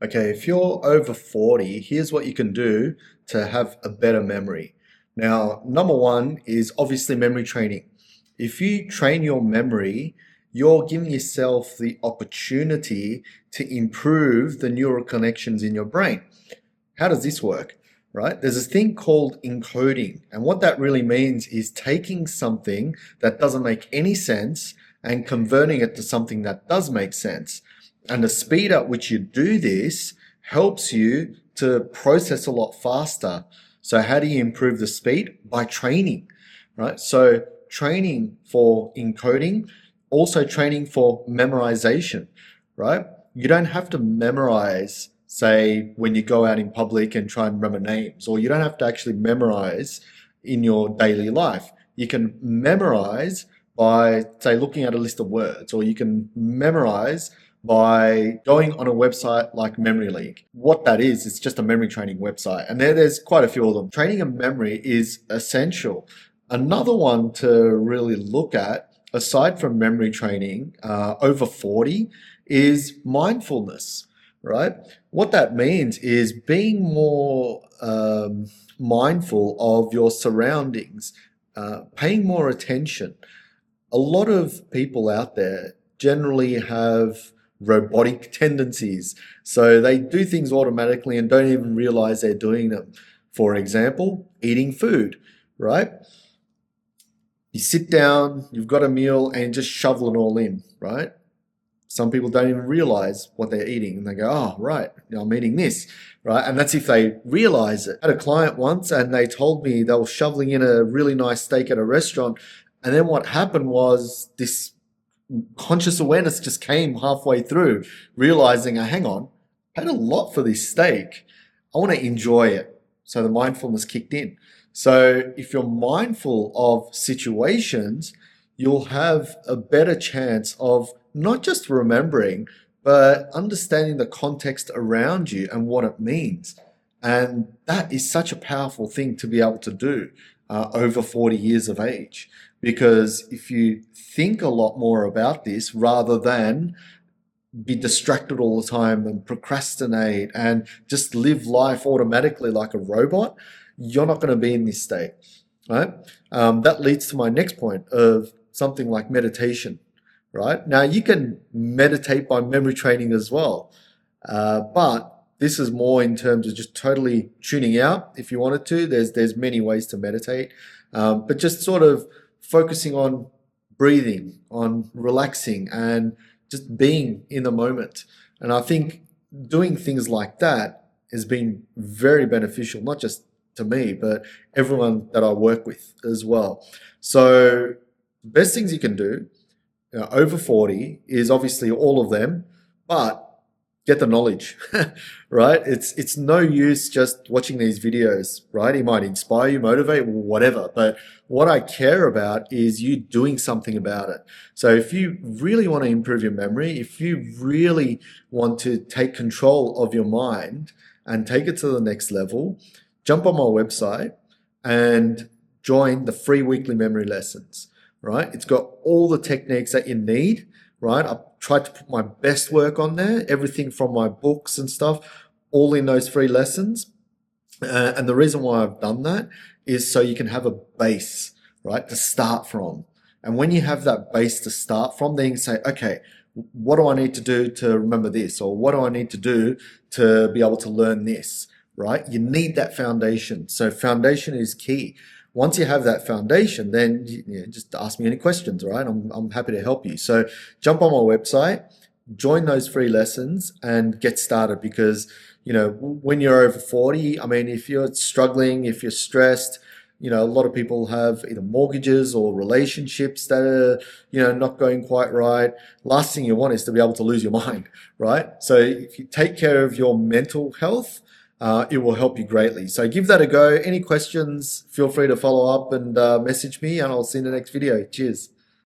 Okay, if you're over 40, here's what you can do to have a better memory. Now, number one is obviously memory training. If you train your memory, you're giving yourself the opportunity to improve the neural connections in your brain. How does this work? Right? There's this thing called encoding. And what that really means is taking something that doesn't make any sense and converting it to something that does make sense. And the speed at which you do this helps you to process a lot faster. So how do you improve the speed? By training, right? So training for encoding, also training for memorization, right? You don't have to memorize, say, when you go out in public and try and remember names, or you don't have to actually memorize in your daily life. You can memorize by, say, looking at a list of words, or you can memorize by going on a website like Memory League. What that is, it's just a memory training website. And there's quite a few of them. Training a memory is essential. Another one to really look at, aside from memory training, over 40, is mindfulness, right? What that means is being more mindful of your surroundings, paying more attention. A lot of people out there generally have robotic tendencies. So they do things automatically and don't even realize they're doing them. For example, eating food, right? You sit down, you've got a meal, and just shovel it all in, right? Some people don't even realize what they're eating and they go, oh, right, I'm eating this, right? And that's if they realize it. I had a client once and they told me they were shoveling in a really nice steak at a restaurant. And then what happened was this conscious awareness just came halfway through, realizing, hang on, I paid a lot for this steak. I want to enjoy it. So the mindfulness kicked in. So if you're mindful of situations, you'll have a better chance of not just remembering, but understanding the context around you and what it means. And that is such a powerful thing to be able to do over 40 years of age. Because if you think a lot more about this rather than be distracted all the time and procrastinate and just live life automatically like a robot, you're not going to be in this state, right? That leads to my next point of something like meditation, right? Now, you can meditate by memory training as well, but this is more in terms of just totally tuning out. If you wanted to, there's many ways to meditate, but just sort of focusing on breathing, on relaxing, and just being in the moment. And I think doing things like that has been very beneficial, not just to me, but everyone that I work with as well. So, best things you can do, over 40, is obviously all of them, but get the knowledge, right? It's no use just watching these videos, right? It might inspire you, motivate, whatever. But what I care about is you doing something about it. So if you really want to improve your memory, if you really want to take control of your mind and take it to the next level, jump on my website and join the free weekly memory lessons, right? It's got all the techniques that you need, right? I've tried to put my best work on there, everything from my books and stuff, all in those free lessons. And the reason why I've done that is so you can have a base, right, to start from. And when you have that base to start from, then you can say, okay, what do I need to do to remember this? Or what do I need to do to be able to learn this, right? You need that foundation. So foundation is key. Once you have that foundation, then just ask me any questions, right? I'm happy to help you. So jump on my website, join those free lessons and get started because, when you're over 40, I mean, if you're struggling, if you're stressed, a lot of people have either mortgages or relationships that are, not going quite right. Last thing you want is to be able to lose your mind, right? So if you take care of your mental health, it will help you greatly. So give that a go. Any questions, feel free to follow up and message me, and I'll see you in the next video. Cheers.